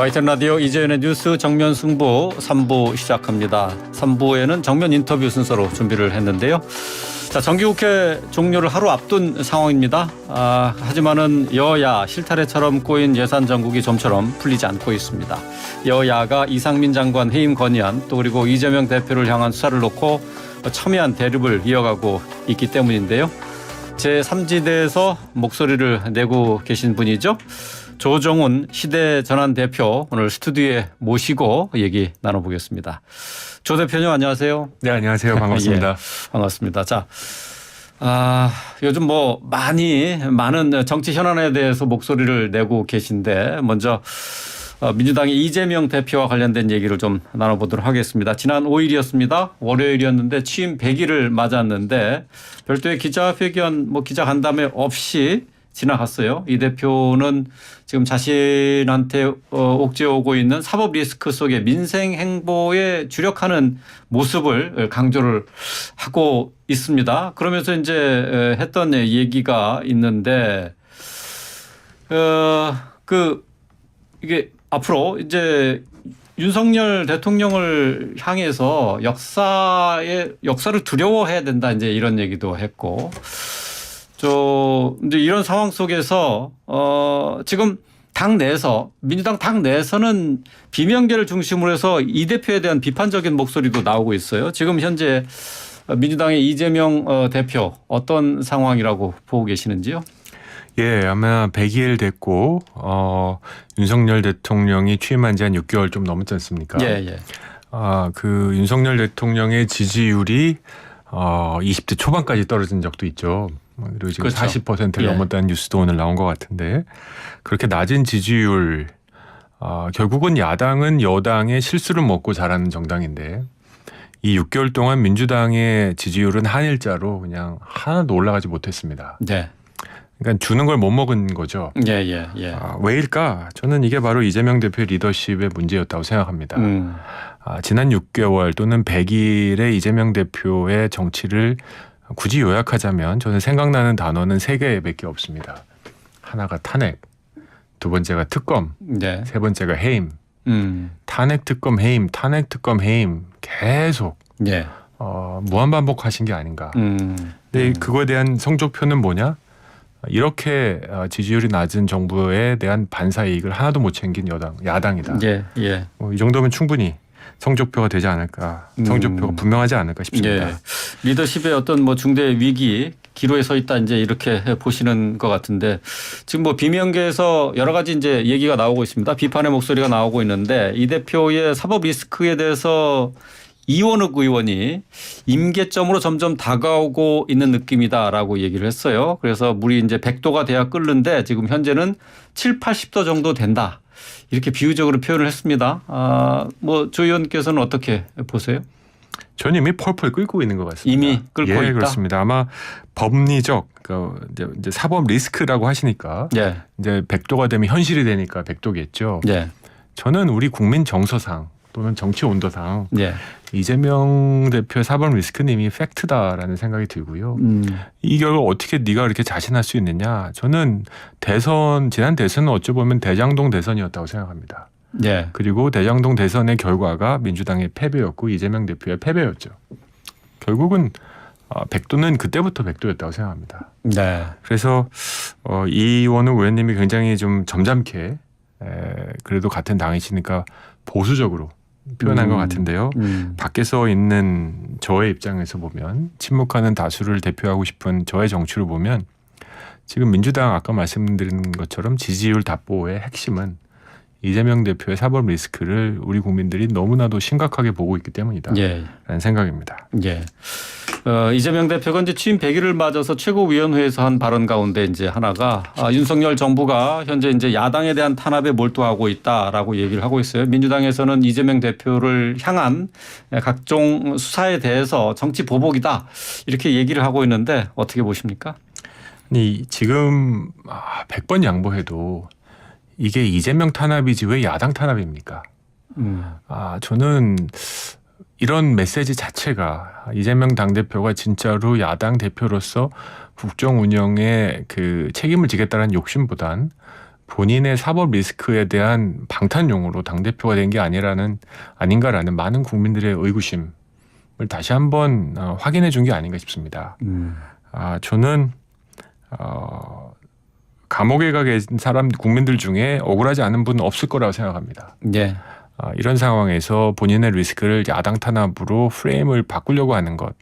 YTN 라디오 이재현의 뉴스 정면 승부 3부 시작합니다. 3부에는 정면 인터뷰 순서로 준비를 했는데요. 자, 정기국회 종료를 하루 앞둔 상황입니다. 하지만은 여야 실타래처럼 꼬인 예산 정국이 좀처럼 풀리지 않고 있습니다. 여야가 이상민 장관 해임 건의안 또 그리고 이재명 대표를 향한 수사를 놓고 첨예한 대립을 이어가고 있기 때문인데요. 제3지대에서 목소리를 내고 계신 분이죠. 조정훈 시대전환 대표 오늘 스튜디오에 모시고 얘기 나눠보겠습니다. 조 대표님 안녕하세요. 네, 안녕하세요. 반갑습니다. 예, 반갑습니다. 자, 요즘 많은 정치 현안에 대해서 목소리를 내고 계신데 먼저 민주당의 이재명 대표와 관련된 얘기를 좀 나눠보도록 하겠습니다. 지난 5일이었습니다. 월요일이었는데 취임 100일을 맞았는데 별도의 기자회견, 기자 간담회 없이 지나갔어요. 이 대표는 지금 자신한테 옥죄오고 있는 사법 리스크 속에 민생 행보에 주력하는 모습을 강조를 하고 있습니다. 그러면서 이제 했던 얘기가 있는데 이게 앞으로 이제 윤석열 대통령을 향해서 역사를 두려워해야 된다 이제 이런 얘기도 했고. 이제 이런 상황 속에서 지금 민주당 당 내에서는 비명계를 중심으로 해서 이 대표에 대한 비판적인 목소리도 나오고 있어요. 지금 현재 민주당의 이재명 대표 어떤 상황이라고 보고 계시는지요? 예, 아마 100일 됐고 윤석열 대통령이 취임한 지 한 6개월 좀 넘었지 않습니까? 예. 그 윤석열 대통령의 지지율이 20대 초반까지 떨어진 적도 있죠. 그리고 지금 그렇죠. 40%를 넘었다는 뉴스도 오늘 나온 것 같은데 그렇게 낮은 지지율 결국은 야당은 여당의 실수를 먹고 자라는 정당인데 이 6개월 동안 민주당의 지지율은 한 일자로 그냥 하나도 올라가지 못했습니다. 네. 그러니까 주는 걸 못 먹은 거죠. 예. 왜일까? 저는 이게 바로 이재명 대표의 리더십의 문제였다고 생각합니다. 지난 6개월 또는 100일의 이재명 대표의 정치를 굳이 요약하자면 저는 생각나는 단어는 3개밖에 없습니다. 하나가 탄핵, 두 번째가 특검, 네. 세 번째가 해임. 탄핵 특검 해임, 탄핵 특검 해임 계속 예. 무한반복하신 게 아닌가. 근데 그거에 대한 성적표는 뭐냐? 이렇게 지지율이 낮은 정부에 대한 반사이익을 하나도 못 챙긴 야당이다. 예. 이 정도면 충분히 성적표가 되지 않을까, 성적표가 분명하지 않을까 싶습니다. 예. 리더십의 어떤 중대 위기 기로에 서 있다 이제 이렇게 보시는 것 같은데 지금 비명계에서 여러 가지 이제 얘기가 나오고 있습니다. 비판의 목소리가 나오고 있는데 이 대표의 사법 리스크에 대해서 이원욱 의원이 임계점으로 점점 다가오고 있는 느낌이다라고 얘기를 했어요. 그래서 물이 이제 100도가 돼야 끓는데 지금 현재는 7, 80도 정도 된다. 이렇게 비유적으로 표현을 했습니다. 조 의원께서는 어떻게 보세요? 전 이미 펄펄 끓고 있는 것 같습니다. 이미 끓고 있다? 그렇습니다. 아마 법리적 이제 사법 리스크라고 하시니까 예. 이제 100도가 되면 현실이 되니까 100도겠죠. 예. 저는 우리 국민 정서상 또는 정치 온도상 예. 이재명 대표의 사법 리스크는 이미 팩트다라는 생각이 들고요. 이 결과 어떻게 네가 그렇게 자신할 수 있느냐. 저는 지난 대선은 어찌 보면 대장동 대선이었다고 생각합니다. 예. 그리고 대장동 대선의 결과가 민주당의 패배였고 이재명 대표의 패배였죠. 결국은 100도는 그때부터 100도였다고 생각합니다. 네. 그래서 이원우 의원님이 굉장히 좀 점잖게 그래도 같은 당이시니까 보수적으로 표현한 것 같은데요. 밖에서 있는 저의 입장에서 보면 침묵하는 다수를 대표하고 싶은 저의 정치를 보면 지금 민주당 아까 말씀드린 것처럼 지지율 답보의 핵심은 이재명 대표의 사법 리스크를 우리 국민들이 너무나도 심각하게 보고 있기 때문이다. 라는 생각입니다. 예. 이재명 대표가 이제 취임 100일을 맞아서 최고위원회에서 한 발언 가운데 이제 하나가 윤석열 정부가 현재 이제 야당에 대한 탄압에 몰두하고 있다라고 얘기를 하고 있어요. 민주당에서는 이재명 대표를 향한 각종 수사에 대해서 정치 보복이다 이렇게 얘기를 하고 있는데 어떻게 보십니까? 지금 100번 양보해도 이게 이재명 탄압이지 왜 야당 탄압입니까? 저는 이런 메시지 자체가 이재명 당대표가 진짜로 야당 대표로서 국정 운영에 그 책임을 지겠다는 욕심보단 본인의 사법 리스크에 대한 방탄용으로 당대표가 된 게 아닌가라는 많은 국민들의 의구심을 다시 한번 확인해 준 게 아닌가 싶습니다. 저는 감옥에 가 계신 국민들 중에 억울하지 않은 분은 없을 거라고 생각합니다. 예. 이런 상황에서 본인의 리스크를 야당 탄압으로 프레임을 바꾸려고 하는 것,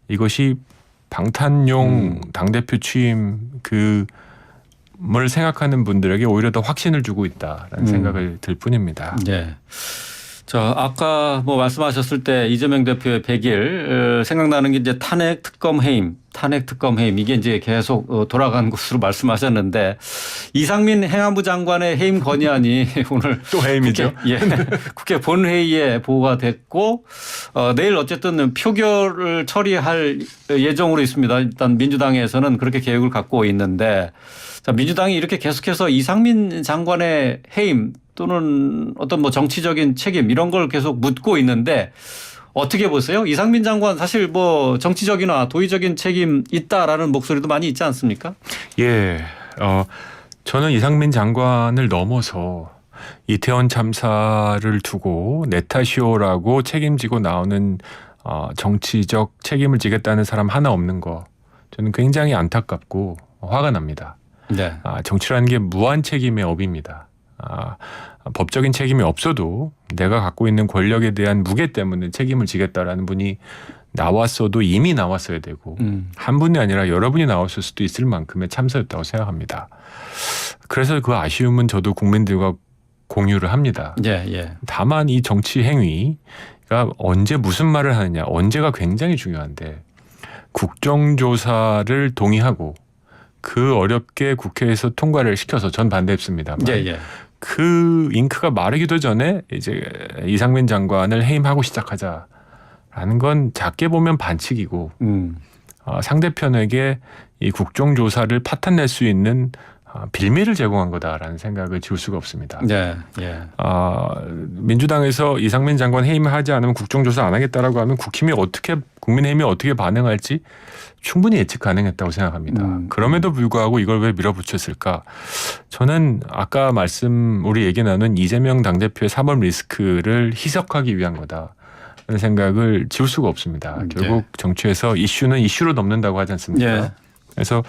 이것이 방탄용 당대표 취임 을 생각하는 분들에게 오히려 더 확신을 주고 있다라는 생각을 들 뿐입니다. 예. 아까 뭐 말씀하셨을 때 이재명 대표의 100일 생각나는 게 이제 탄핵 특검 해임 이게 이제 계속 돌아간 것으로 말씀하셨는데 이상민 행안부 장관의 해임 건의안이 오늘 또 해임이죠. 국회 본회의에 보고가 됐고 내일 어쨌든 표결을 처리할 예정으로 있습니다. 일단 민주당에서는 그렇게 계획을 갖고 있는데 자, 민주당이 이렇게 계속해서 이상민 장관의 해임 또는 어떤 뭐 정치적인 책임 이런 걸 계속 묻고 있는데 어떻게 보세요? 이상민 장관 사실 뭐 정치적이나 도의적인 책임 있다라는 목소리도 많이 있지 않습니까? 예. 저는 이상민 장관을 넘어서 이태원 참사를 두고 내 탓이오라고 책임지고 나오는 정치적 책임을 지겠다는 사람 하나 없는 거 저는 굉장히 안타깝고 화가 납니다. 네. 정치라는 게 무한 책임의 업입니다. 법적인 책임이 없어도 내가 갖고 있는 권력에 대한 무게 때문에 책임을 지겠다라는 분이 나왔어도 이미 나왔어야 되고 한 분이 아니라 여러 분이 나왔을 수도 있을 만큼의 참사였다고 생각합니다. 그래서 그 아쉬움은 저도 국민들과 공유를 합니다. 예. 다만 이 정치 행위가 언제 무슨 말을 하느냐, 언제가 굉장히 중요한데 국정조사를 동의하고 그 어렵게 국회에서 통과를 시켜서 전 반대했습니다만 그 잉크가 마르기도 전에 이제 이상민 장관을 해임하고 시작하자라는 건 작게 보면 반칙이고 상대편에게 이 국정조사를 파탄낼 수 있는 빌미를 제공한 거다라는 생각을 지울 수가 없습니다. 민주당에서 이상민 장관 해임하지 않으면 국정조사 안 하겠다라고 하면 국민의힘이 어떻게 반응할지 충분히 예측 가능했다고 생각합니다. 그럼에도 불구하고 이걸 왜 밀어붙였을까? 저는 아까 우리 얘기 나눈 이재명 당대표의 사법 리스크를 희석하기 위한 거다. 라는 생각을 지울 수가 없습니다. 결국 정치에서 이슈는 이슈로 넘는다고 하지 않습니까? 그래서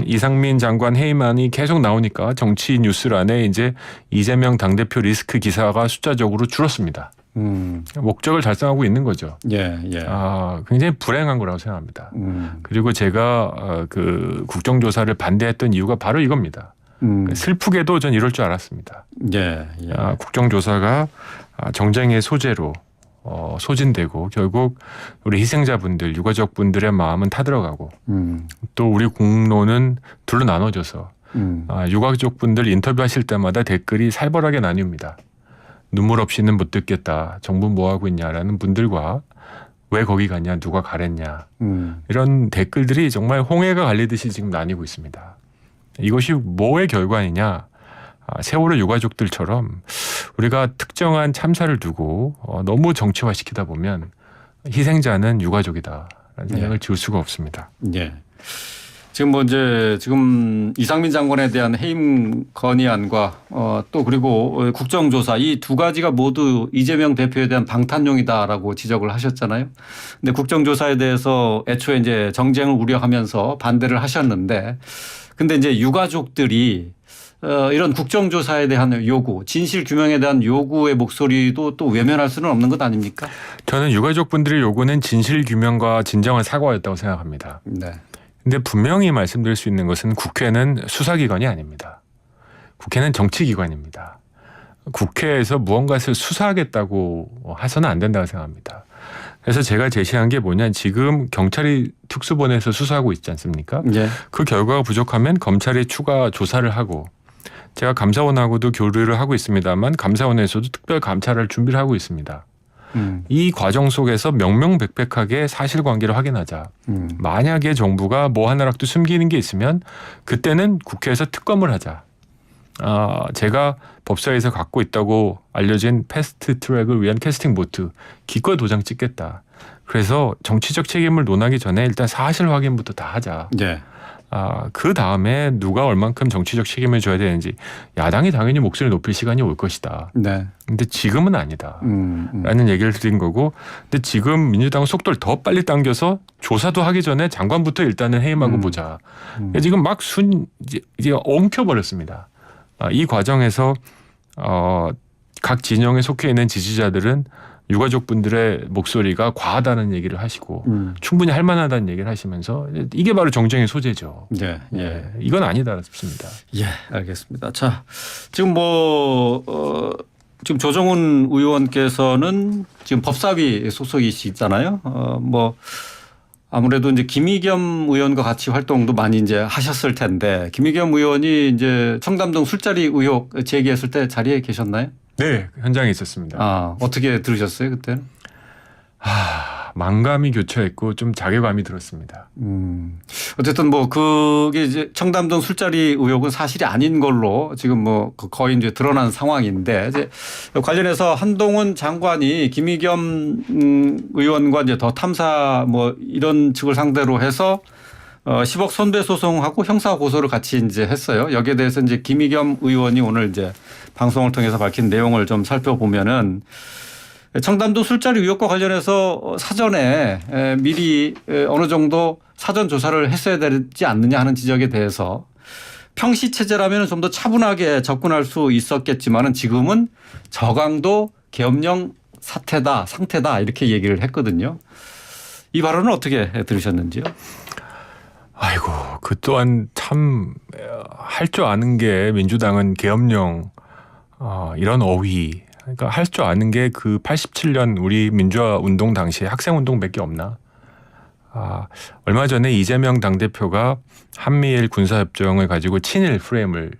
이상민 장관 해임안이 계속 나오니까 정치 뉴스란에 이제 이재명 당대표 리스크 기사가 숫자적으로 줄었습니다. 목적을 달성하고 있는 거죠. 굉장히 불행한 거라고 생각합니다. 그리고 제가 그 국정조사를 반대했던 이유가 바로 이겁니다. 슬프게도 전 이럴 줄 알았습니다. 국정조사가 정쟁의 소재로 소진되고 결국 우리 희생자분들, 유가족분들의 마음은 타들어가고 또 우리 공론은 둘로 나눠져서 유가족분들 인터뷰하실 때마다 댓글이 살벌하게 나뉩니다. 눈물 없이는 못 듣겠다. 정부 뭐하고 있냐라는 분들과 왜 거기 갔냐, 누가 가랬냐 이런 댓글들이 정말 홍해가 갈리듯이 지금 나뉘고 있습니다. 이것이 뭐의 결과이냐. 세월호 유가족들처럼 우리가 특정한 참사를 두고 너무 정치화시키다 보면 희생자는 유가족이다라는 생각을 지울 수가 없습니다. 지금 이상민 장관에 대한 해임 건의안과 또 그리고 국정조사 이 두 가지가 모두 이재명 대표에 대한 방탄용이다라고 지적을 하셨잖아요. 근데 국정조사에 대해서 애초에 이제 정쟁을 우려하면서 반대를 하셨는데 근데 이제 유가족들이 이런 국정조사에 대한 요구, 진실 규명에 대한 요구의 목소리도 또 외면할 수는 없는 것 아닙니까? 저는 유가족분들의 요구는 진실 규명과 진정한 사과였다고 생각합니다. 근데 분명히 말씀드릴 수 있는 것은 국회는 수사기관이 아닙니다. 국회는 정치기관입니다. 국회에서 무언가를 수사하겠다고 해서는 안 된다고 생각합니다. 그래서 제가 제시한 게 뭐냐, 지금 경찰이 특수본에서 수사하고 있지 않습니까? 그 결과가 부족하면 검찰이 추가 조사를 하고 제가 감사원하고도 교류를 하고 있습니다만 감사원에서도 특별 감찰을 준비를 하고 있습니다. 이 과정 속에서 명명백백하게 사실관계를 확인하자. 만약에 정부가 뭐 하나라도 숨기는 게 있으면 그때는 국회에서 특검을 하자. 제가 법사위에서 갖고 있다고 알려진 패스트 트랙을 위한 캐스팅 보트 기꺼이 도장 찍겠다. 그래서 정치적 책임을 논하기 전에 일단 사실 확인부터 다 하자. 그 다음에 누가 얼만큼 정치적 책임을 져야 되는지 야당이 당연히 목소리를 높일 시간이 올 것이다. 네. 근데 지금은 아니다. 라는 얘기를 드린 거고, 근데 지금 민주당은 속도를 더 빨리 당겨서 조사도 하기 전에 장관부터 일단은 해임하고 보자. 지금 막 이제 엉켜버렸습니다. 이 과정에서 각 진영에 속해 있는 지지자들은 유가족분들의 목소리가 과하다는 얘기를 하시고 충분히 할 만하다는 얘기를 하시면서 이게 바로 정쟁의 소재죠. 예, 예. 이건 아니다 싶습니다. 예, 알겠습니다. 자, 지금 지금 조정훈 의원께서는 지금 법사위 소속이시잖아요. 아무래도 이제 김의겸 의원과 같이 활동도 많이 이제 하셨을 텐데 김의겸 의원이 이제 청담동 술자리 의혹 제기했을 때 자리에 계셨나요? 네, 현장에 있었습니다. 어떻게 들으셨어요 그때는? 만감이 교차했고 좀 자괴감이 들었습니다. 어쨌든 그게 이제 청담동 술자리 의혹은 사실이 아닌 걸로 지금 거의 이제 드러난 상황인데 이제 관련해서 한동훈 장관이 김의겸 의원과 이제 더 탐사 이런 측을 상대로 해서 10억 손배 소송하고 형사 고소를 같이 이제 했어요. 여기에 대해서 이제 김의겸 의원이 오늘 이제 방송을 통해서 밝힌 내용을 좀 살펴보면은 청담동 술자리 의혹과 관련해서 사전에 미리 어느 정도 사전 조사를 했어야 되지 않느냐 하는 지적에 대해서 평시 체제라면 좀 더 차분하게 접근할 수 있었겠지만은 지금은 저강도 계엄령 상태다 이렇게 얘기를 했거든요. 이 발언은 어떻게 들으셨는지요? 아이고, 그 또한 참 할 줄 아는 게 민주당은 계엄령 이런 어휘, 그러니까 할 줄 아는 게 그 87년 우리 민주화 운동 당시에 학생 운동밖에 없나? 얼마 전에 이재명 당대표가 한미일 군사협정을 가지고 친일 프레임을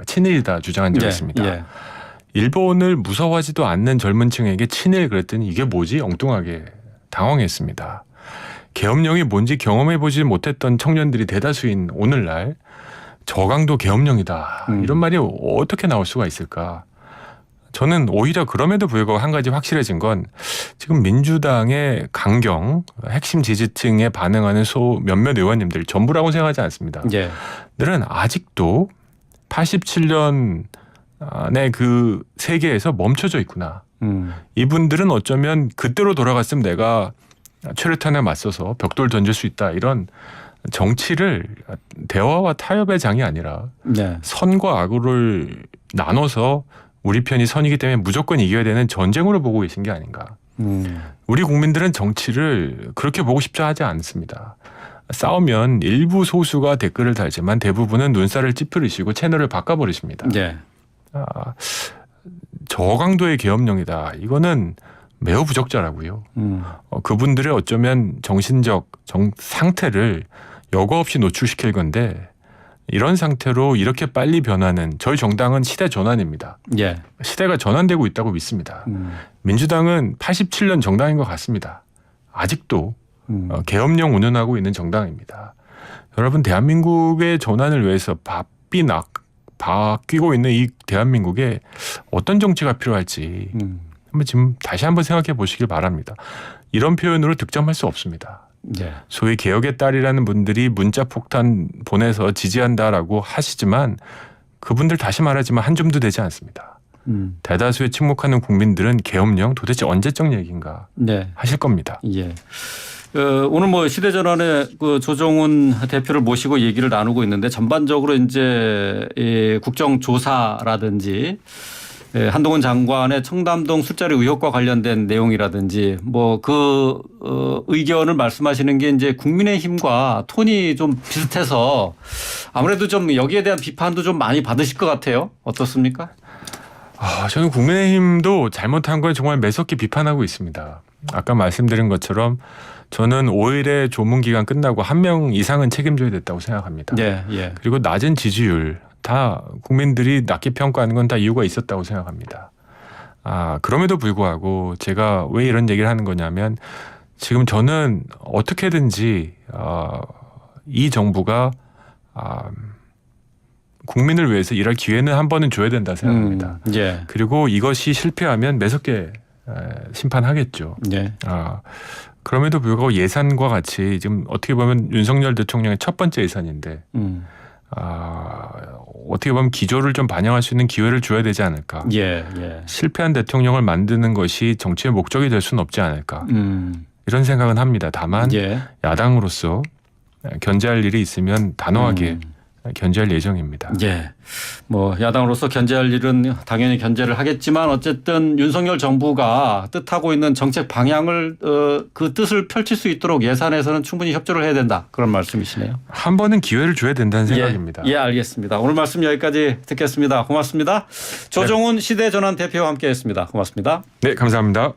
친일이다 주장한 적이 있습니다. 예. 일본을 무서워하지도 않는 젊은 층에게 친일 그랬더니 이게 뭐지? 엉뚱하게 당황했습니다. 계엄령이 뭔지 경험해보지 못했던 청년들이 대다수인 오늘날 저강도 계엄령이다. 이런 말이 어떻게 나올 수가 있을까? 저는 오히려 그럼에도 불구하고 한 가지 확실해진 건 지금 민주당의 강경, 핵심 지지층에 반응하는 몇몇 의원님들 전부라고 생각하지 않습니다. 예. 들은 아직도 87년의 그 세계에서 멈춰져 있구나. 이분들은 어쩌면 그때로 돌아갔으면 내가 최루탄에 맞서서 벽돌 던질 수 있다. 이런 정치를 대화와 타협의 장이 아니라 네. 선과 악을 나눠서 우리 편이 선이기 때문에 무조건 이겨야 되는 전쟁으로 보고 계신 게 아닌가. 우리 국민들은 정치를 그렇게 보고 싶지 하지 않습니다. 싸우면 일부 소수가 댓글을 달지만 대부분은 눈살을 찌푸리시고 채널을 바꿔버리십니다. 네. 저강도의 계엄령이다. 이거는 매우 부적절하고요. 그분들의 어쩌면 정신적 상태를 여과 없이 노출시킬 건데 이런 상태로 이렇게 빨리 변하는 저희 정당은 시대 전환입니다. 예. 시대가 전환되고 있다고 믿습니다. 민주당은 87년 정당인 것 같습니다. 아직도 계엄령 운운하고 있는 정당입니다. 여러분 대한민국의 전환을 위해서 바뀌고 있는 이 대한민국에 어떤 정치가 필요할지 한번 지금 다시 한번 생각해 보시길 바랍니다. 이런 표현으로 득점할 수 없습니다. 네. 소위 개혁의 딸이라는 분들이 문자 폭탄 보내서 지지한다라고 하시지만 그분들 다시 말하지만 한 줌도 되지 않습니다. 대다수의 침묵하는 국민들은 계엄령 도대체 언제적 얘기인가 네. 하실 겁니다. 예. 오늘 시대전환에 그 조정훈 대표를 모시고 얘기를 나누고 있는데 전반적으로 이제 국정조사라든지 한동훈 장관의 청담동 술자리 의혹과 관련된 내용이라든지 의견을 말씀하시는 게 이제 국민의힘과 톤이 좀 비슷해서 아무래도 좀 여기에 대한 비판도 좀 많이 받으실 것 같아요. 어떻습니까? 저는 국민의힘도 잘못한 걸 정말 매섭게 비판하고 있습니다. 아까 말씀드린 것처럼 저는 5일의 조문 기간 끝나고 1명 이상은 책임져야 됐다고 생각합니다. 예, 예. 그리고 낮은 지지율 다 국민들이 낮게 평가하는 건 다 이유가 있었다고 생각합니다. 그럼에도 불구하고 제가 왜 이런 얘기를 하는 거냐면 지금 저는 어떻게든지 이 정부가 국민을 위해서 일할 기회는 한 번은 줘야 된다 생각합니다. 그리고 이것이 실패하면 매섭게 심판하겠죠. 예. 그럼에도 불구하고 예산과 같이 지금 어떻게 보면 윤석열 대통령의 첫 번째 예산인데 어떻게 보면 기조를 좀 반영할 수 있는 기회를 줘야 되지 않을까. 예, 예. 실패한 대통령을 만드는 것이 정치의 목적이 될 수는 없지 않을까. 이런 생각은 합니다. 다만 예. 야당으로서 견제할 일이 있으면 단호하게 견제할 예정입니다. 예. 뭐 야당으로서 견제할 일은 당연히 견제를 하겠지만 어쨌든 윤석열 정부가 뜻하고 있는 정책 방향을 그 뜻을 펼칠 수 있도록 예산에서는 충분히 협조를 해야 된다. 그런 말씀이시네요. 한 번은 기회를 줘야 된다는 생각입니다. 예, 알겠습니다. 오늘 말씀 여기까지 듣겠습니다. 고맙습니다. 조정훈 시대전환 대표와 함께했습니다. 고맙습니다. 네, 감사합니다.